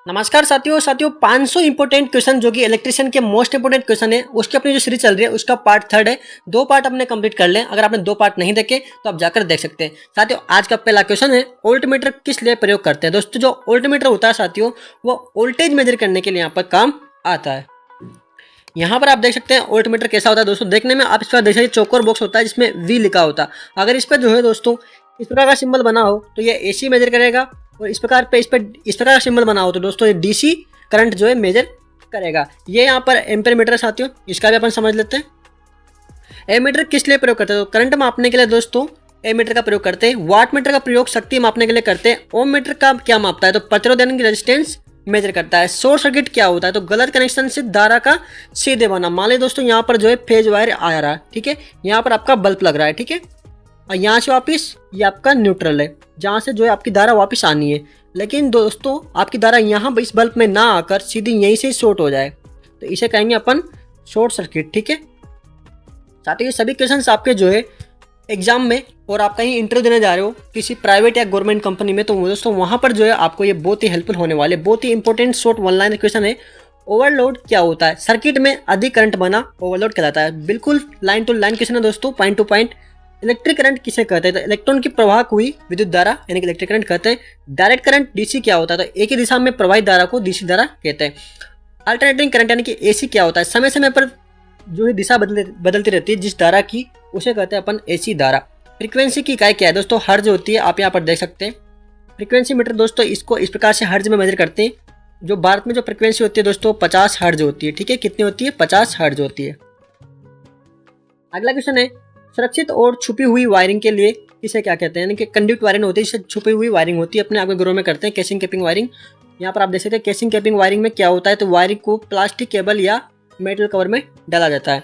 नमस्कार साथियों 500 important question जो कि इलेक्ट्रिशियन के मोस्ट इंपॉर्टेंट क्वेश्चन है उसकी अपनी जो सीरीज चल रही है उसका पार्ट 3 है। 2 पार्ट अपने कंप्लीट कर लें। अगर आपने 2 पार्ट नहीं देखे तो आप जाकर देख सकते हैं। साथियों आज का पहला क्वेश्चन है, वोल्टमीटर किस लिए प्रयोग करते हैं। दोस्तों जो वोल्टमीटर होता है साथियों वो वोल्टेज मेजर करने के लिए यहाँ पर काम आता है। यहाँ पर आप देख सकते हैं वोल्टमीटर कैसा होता है। दोस्तों देखने में आप इस पर देख सकते चौकोर बॉक्स होता है जिसमें वी लिखा होता है। अगर इस पर जो है दोस्तों इस प्रकार का सिंबल बना हो तो ये एसी मेजर करेगा, और इस प्रकार का सिंबल बना हो तो दोस्तों ये डीसी करंट जो है मेजर करेगा। ये यहाँ पर एम्पेयर मीटर है साथियों, इसका भी अपन समझ लेते हैं। एमीटर किस लिए प्रयोग करते हैं, तो करंट मापने के लिए दोस्तों एमीटर का प्रयोग करते हैं। वाट मीटर का प्रयोग शक्ति मापने के लिए करते हैं। ओम मीटर का क्या मापता है, तो प्रतिरोध यानी कि रेजिस्टेंस मेजर करता है। शॉर्ट सर्किट क्या होता है, तो गलत कनेक्शन से धारा का सीधे बना। मान लीजिए दोस्तों यहाँ पर जो है फेज वायर आ रहा है, ठीक है, यहाँ पर आपका बल्ब लग रहा है, ठीक है, और यहाँ से वापिस ये आपका न्यूट्रल है जहाँ से जो है आपकी धारा वापस आनी है। लेकिन दोस्तों आपकी धारा यहाँ इस बल्ब में ना आकर सीधी यहीं से शॉर्ट हो जाए तो इसे कहेंगे अपन शॉर्ट सर्किट, ठीक है। साथ ही ये सभी क्वेश्चंस आपके जो है एग्जाम में, और आप कहीं इंटरव्यू देने जा रहे हो किसी प्राइवेट या गवर्नमेंट कंपनी में, तो दोस्तों वहाँ पर जो है आपको ये बहुत ही हेल्पफुल होने वाले, बहुत ही important short one line question है। ओवरलोड क्या होता है, सर्किट में अधिक करंट बना ओवरलोड कहलाता है। बिल्कुल लाइन टू लाइन क्वेश्चन है दोस्तों, point two point. Electric current किसे कहते हैं, तो इलेक्ट्रॉन की प्रवाह हुई विद्युत धारा यानी कि इलेक्ट्रिक करंट कहते हैं। डायरेक्ट करंट डीसी क्या होता है, तो एक ही दिशा में प्रवाहित धारा को डीसी धारा कहते हैं। अल्टरनेटिंग करंट यानी कि एसी क्या होता है, समय समय पर जो है दिशा बदलती रहती है जिस धारा की, उसे कहते हैं अपन एसी धारा। फ्रीक्वेंसी की इकाई क्या है, दोस्तों हर्ज होती है, आप यहाँ पर देख सकते हैं। फ्रीक्वेंसी मीटर दोस्तों इसको इस प्रकार से हर्ज में मेजर करते हैं। जो भारत में जो फ्रीक्वेंसी होती है दोस्तों 50 हर्ज होती है, ठीक है, कितनी होती है, 50 हर्ज होती है। अगला क्वेश्चन है, सुरक्षित और छुपी हुई वायरिंग के लिए इसे क्या कहते हैं, यानी कि कंडक्ट वायरिंग होती है, इससे छुपी हुई वायरिंग होती है, अपने आप के घरों में करते हैं कैसिंग कैपिंग वायरिंग। यहाँ पर आप देख सकते हैं कैसिंग कैपिंग वायरिंग में क्या होता है, तो वायरिंग को प्लास्टिक केबल या मेटल कवर में डाला जाता है।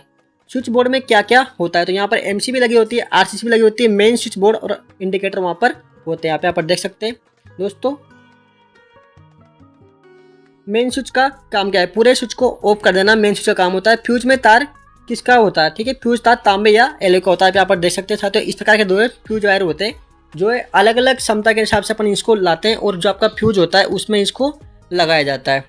स्विच बोर्ड में क्या क्या होता है, तो यहाँ पर एमसीबी लगी होती है, आरसीसी लगी होती है, मेन स्विच बोर्ड और इंडिकेटर वहाँ पर होते हैं। आप यहाँ पर देख सकते हैं दोस्तों। मेन स्विच का काम क्या है, पूरे स्विच को ऑफ कर देना मेन स्विच का काम होता है। फ्यूज में तार किसका होता है, ठीक है, फ्यूज तार तांबे या एलो का होता है। यहाँ पर देख सकते हैं साथियों इस प्रकार के दो फ्यूज वायर होते हैं जो है अलग अलग क्षमता के हिसाब से अपन इसको लाते हैं, और जो आपका फ्यूज होता है उसमें इसको लगाया जाता है।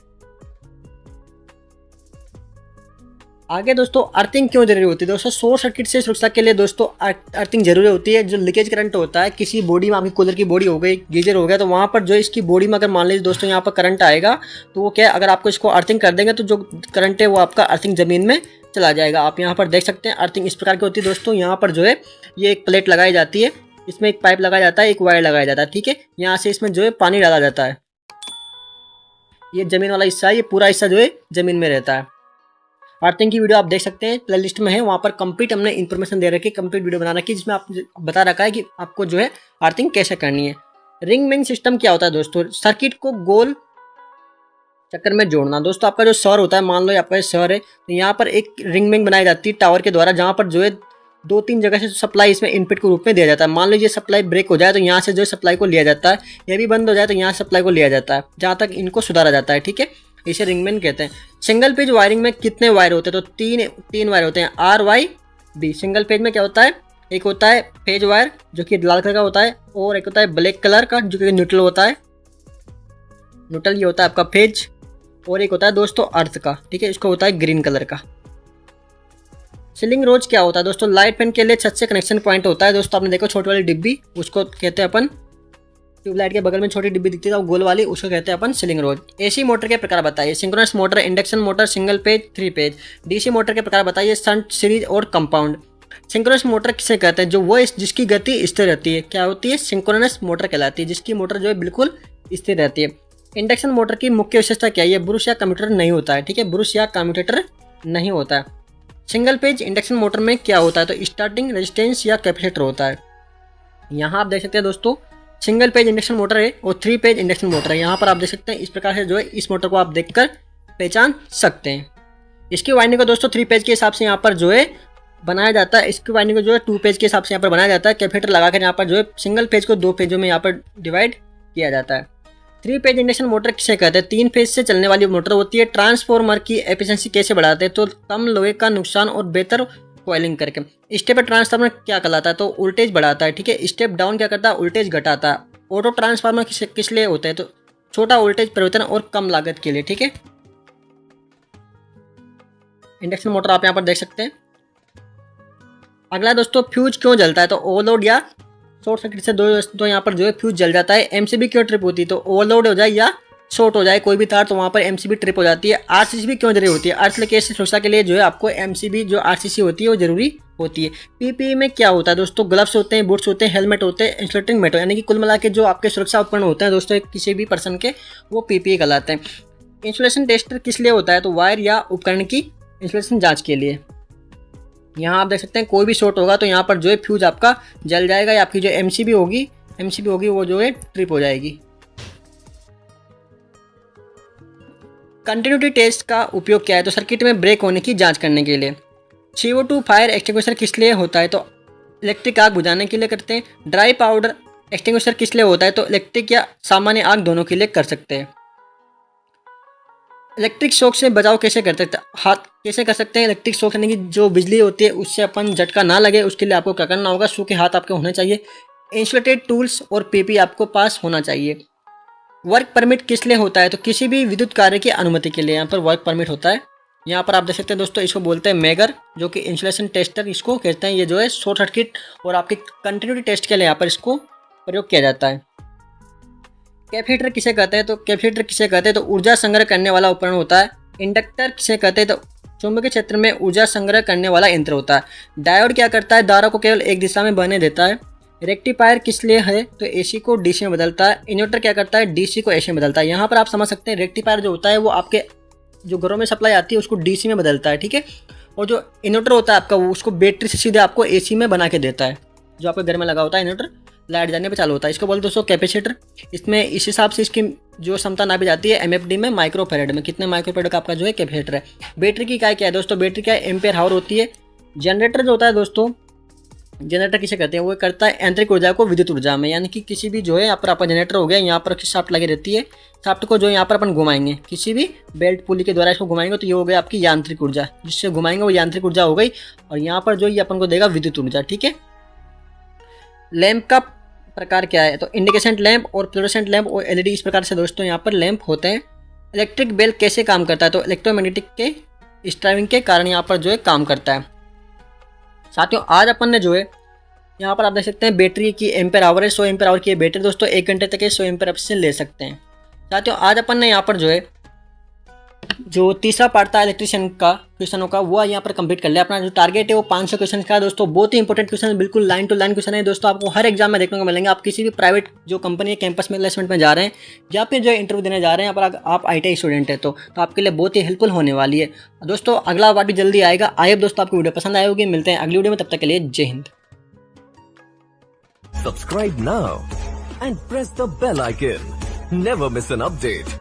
आगे दोस्तों अर्थिंग क्यों जरूरी होती है, दोस्तों शॉर्ट सर्किट से सुरक्षा के लिए दोस्तों अर्थिंग जरूरी होती है। जो लीकेज करंट होता है किसी बॉडी में, आपकी कूलर की बॉडी हो गई, गीजर हो गया, तो वहाँ पर जो इसकी बॉडी में अगर मान लीजिए दोस्तों यहाँ पर करंट आएगा तो वो क्या है, अगर आपको इसको अर्थिंग कर देंगे तो जो करंट है वो आपका अर्थिंग जमीन में चला जाएगा। आप यहाँ पर देख सकते हैं अर्थिंग इस प्रकार की होती है दोस्तों। यहाँ पर जो है ये एक प्लेट लगाई जाती है, इसमें एक पाइप लगाया जाता है, एक वायर लगाया जाता है, ठीक है, यहाँ से इसमें जो है पानी डाला जाता है। ये जमीन वाला हिस्सा है, ये पूरा हिस्सा जो है जमीन में रहता है। अर्थिंग की वीडियो आप देख सकते हैं, प्ले लिस्ट में है, वहाँ पर कंप्लीट हमने इन्फॉर्मेशन दे रखी है, कंप्लीट वीडियो बना रखी है जिसमें आप बता रखा है कि आपको जो है अर्थिंग कैसे करनी है। रिंग मेन सिस्टम क्या होता है दोस्तों, सर्किट को गोल चक्कर में जोड़ना। दोस्तों आपका जो सर होता है, मान लो आपका सर है, तो यहाँ पर एक रिंग मेन बनाई जाती है टावर के द्वारा, जहाँ पर जो है 2-3 जगह से सप्लाई इसमें इनपुट के रूप में दिया जाता है। मान लीजिए सप्लाई ब्रेक हो जाए तो यहाँ से जो सप्लाई को लिया जाता है, ये भी बंद हो जाए तो यहाँ सप्लाई को लिया जाता है, जहाँ तक इनको सुधारा जाता है, ठीक है, इसे रिंगमैन कहते हैं। सिंगल पेज वायरिंग में कितने वायर होते हैं, तो तीन वायर होते हैं, R Y B. Single page में क्या होता है, एक होता है पेज वायर जो कि लाल कलर का होता है, और एक होता है ब्लैक कलर का जो कि न्यूट्रल होता है, न्यूट्रल ये होता है आपका पेज, और एक होता है दोस्तों अर्थ का, ठीक है, इसको होता है ग्रीन कलर का। सीलिंग रोज क्या होता है दोस्तों, लाइट फैन के लिए छत से कनेक्शन पॉइंट होता है। दोस्तों आपने देखो छोटी वाली डिब्बी, उसको कहते हैं अपन, ट्यूबलाइट के बगल में छोटी डिब्बी दिखती है गोल वाली, उसको कहते हैं अपन सीलिंग रोज। एसी मोटर के प्रकार बताइए, synchronous motor, induction motor, single page, 3 page. DC motor के प्रकार बताइए, शंट, सीरीज और कंपाउंड। सिंक्रोनस मोटर किसे कहते हैं, जो वो जिसकी गति स्थिर रहती है, क्या होती है, सिंक्रोनस मोटर कहलाती है, जिसकी मोटर जो है बिल्कुल स्थिर रहती है। इंडक्शन मोटर की मुख्य विशेषता क्या है, ये ब्रश या कम्यूटेटर नहीं होता है, ठीक है, ब्रश या कम्यूटेटर नहीं होता है। सिंगल पेज इंडक्शन मोटर में क्या होता है, तो स्टार्टिंग रेजिस्टेंस या कैपेसिटर होता है। यहाँ आप देख सकते हैं दोस्तों सिंगल पेज इंडक्शन मोटर है और 3 पेज इंडक्शन मोटर है। यहाँ पर आप देख सकते हैं इस प्रकार से जो है इस मोटर को आप देखकर पहचान सकते हैं। इसकी वाइंडिंग को दोस्तों 3 पेज के हिसाब से यहाँ पर जो है बनाया जाता है, इसकी वाइंडिंग को जो है 2 पेज के हिसाब से यहाँ पर बनाया जाता है। कैपेसिटर लगाकर यहाँ पर जो है सिंगल पेज को 2 पेजों में यहाँ पर डिवाइड किया जाता है। 3 पेज इंडक्शन मोटर किसे कहते हैं, 3 फेज से चलने वाली मोटर होती है। ट्रांसफॉर्मर की एफिशिएंसी कैसे बढ़ाते हैं, तो कम लोहे का नुकसान और बेहतर कॉइलिंग करके। स्टेप ट्रांसफार्मर क्या कहलाता है, तो वोल्टेज बढ़ाता है, ठीक है। स्टेप डाउन क्या करता है, वोल्टेज घटाता है। ऑटो ट्रांसफार्मर किस लिए होता है, तो छोटा वोल्टेज परिवर्तन और कम लागत के लिए, ठीक है। इंडक्शन मोटर आप यहाँ पर देख सकते हैं। अगला दोस्तों फ्यूज क्यों जलता है, तो ओवरलोड या शॉर्ट सर्किट से दोस्तों यहाँ पर जो है फ्यूज जल जाता है। एमसीबी क्यों ट्रिप होती है, तो ओवरलोड हो जाए या शॉर्ट हो जाए कोई भी तार, तो वहाँ पर एमसीबी ट्रिप हो जाती है। आरसीसी क्यों जरूरी होती है, अर्थ लीकेज से सुरक्षा के लिए जो है आपको एमसीबी जो आरसीसी होती है वो जरूरी होती है। पीपीई में क्या होता है दोस्तों, ग्लव्स होते हैं, बूट्स होते हैं, हेलमेट होते हैं, इंसुलेटिंग मेटल, यानी कि कुल मिला के जो आपके सुरक्षा उपकरण होते हैं दोस्तों किसी भी पर्सन के, वो पीपीई कहलाते हैं। इंसुलेशन टेस्टर किस लिए होता है, तो वायर या उपकरण की इंसुलेशन जांच के लिए। यहाँ आप देख सकते हैं कोई भी शॉर्ट होगा तो यहाँ पर जो है फ्यूज आपका जल जाएगा या आपकी जो एमसीबी होगी वो जो है ट्रिप हो जाएगी। कंटिन्यूटी टेस्ट का उपयोग क्या है, तो सर्किट में ब्रेक होने की जांच करने के लिए। CO2 फायर एक्सटिंग्विशर किस लिए होता है, तो इलेक्ट्रिक आग बुझाने के लिए करते हैं। ड्राई पाउडर एक्सटिंग्विशर किस लिए होता है, तो इलेक्ट्रिक या सामान्य आग दोनों के लिए कर सकते हैं। इलेक्ट्रिक शॉक से बचाव कैसे करते हैं, हाथ कैसे कर सकते हैं। इलेक्ट्रिक शॉक यानी कि जो बिजली होती है उससे अपन झटका ना लगे उसके लिए आपको क्या करना होगा, सूखे हाथ आपके होने चाहिए। इंसुलेटेड टूल्स और पीपी आपको पास होना चाहिए। वर्क परमिट किस लिए होता है, तो किसी भी विद्युत कार्य की अनुमति के लिए यहाँ पर वर्क परमिट होता है। यहाँ पर आप देख सकते हैं दोस्तों, इसको बोलते हैं मेगर, जो कि इंसुलेशन टेस्टर इसको कहते हैं। ये जो है शॉर्ट सर्किट और आपकी कंटिन्यूटी टेस्ट के लिए यहाँ पर इसको प्रयोग किया जाता है। कैपेसिटर किसे कहते हैं, तो कैपेसिटर किसे कहते हैं, तो ऊर्जा संग्रह करने वाला उपकरण होता है। इंडक्टर किसे कहते हैं, तो चुंबकीय क्षेत्र में ऊर्जा संग्रह करने वाला यंत्र होता है। डायोड क्या करता है, धारा को केवल एक दिशा में बहने देता है। रेक्टिफायर किस लिए है, तो एसी को डीसी में बदलता है। इन्वर्टर क्या करता है, डीसी को एसी में बदलता है। यहाँ पर आप समझ सकते हैं रेक्टिफायर जो होता है वो आपके जो घरों में सप्लाई आती है उसको डीसी में बदलता है, ठीक है। और जो इन्वर्टर होता है आपका वो उसको बैटरी से सीधे आपको एसी में बना के देता है। जो आपके घर में लगा होता है इन्वर्टर, लाइट जाने पे चालू होता है, इसको बोलते दोस्तों कैपेसिटर। इसमें इस हिसाब से इसकी जो क्षमता नापी जाती है एमएफडी में, माइक्रोफेरेड में, कितने माइक्रोफेरेड का आपका जो है कैपेसिटर है। बैटरी की इकाई क्या है दोस्तों, बैटरी क्या है, एम्पेयर हावर होती है। जनरेटर जो होता है दोस्तों, जनरेटर किसे कहते हैं, वो करता है यांत्रिक ऊर्जा को विद्युत ऊर्जा में, यानी कि किसी भी जो है यहाँ पर आपका जनरेटर हो गया, यहाँ पर शाफ्ट लगी रहती है, शाफ्ट को जो यहाँ पर अपन घुमाएंगे किसी भी बेल्ट पुली के द्वारा इसको घुमाएंगे तो ये हो गया आपकी यांत्रिक ऊर्जा, जिससे घुमाएंगे वो यांत्रिक ऊर्जा हो गई। और यहाँ पर जो ये अपन को देगा विद्युत ऊर्जा, ठीक है। लैंप का प्रकार क्या है, तो इंडिकेशन लैंप और फ्लोरोसेंट लैंप और एलईडी, इस प्रकार से दोस्तों यहाँ पर लैंप होते हैं। इलेक्ट्रिक बेल कैसे काम करता है, तो इलेक्ट्रोमैग्नेटिक के स्ट्राइविंग के कारण यहाँ पर जो है काम करता है। साथियों आज अपन ने जो है यहाँ पर आप देख सकते हैं बैटरी की एम्पेयर आवर है, 100 एम्पेयर आवर की बैटरी दोस्तों 1 घंटे तक 100 एम्पेयर से ले सकते हैं। साथियों आज अपन ने यहाँ पर जो है जो तीसरा पार्ट था इलेक्ट्रिशियन का क्वेश्चनों का वो यहाँ पर कंप्लीट कर लिया। अपना जो टारगेट है वो 500 क्वेश्चन का है दोस्तों। बहुत ही इंपॉर्टेंट क्वेश्चन, बिल्कुल लाइन टू लाइन क्वेश्चन है दोस्तों, आपको हर एग्जाम में देखने को मिलेंगे। आप किसी भी प्राइवेट जो कंपनी है कैंपस में प्लेसमेंट में जा रहे हैं या फिर जो इंटरव्यू देने जा रहे हैं, यहाँ पर आप ITI स्टूडेंट है तो आपके लिए बहुत ही हेल्पफुल होने वाली है दोस्तों। अगला पार्ट भी जल्दी आएगा। आई होप दोस्तों आपको वीडियो पसंद आई होगी। मिलते हैं अगली वीडियो में, तब तक के लिए जय Hind. Subscribe now and press the bell icon. Never miss an update.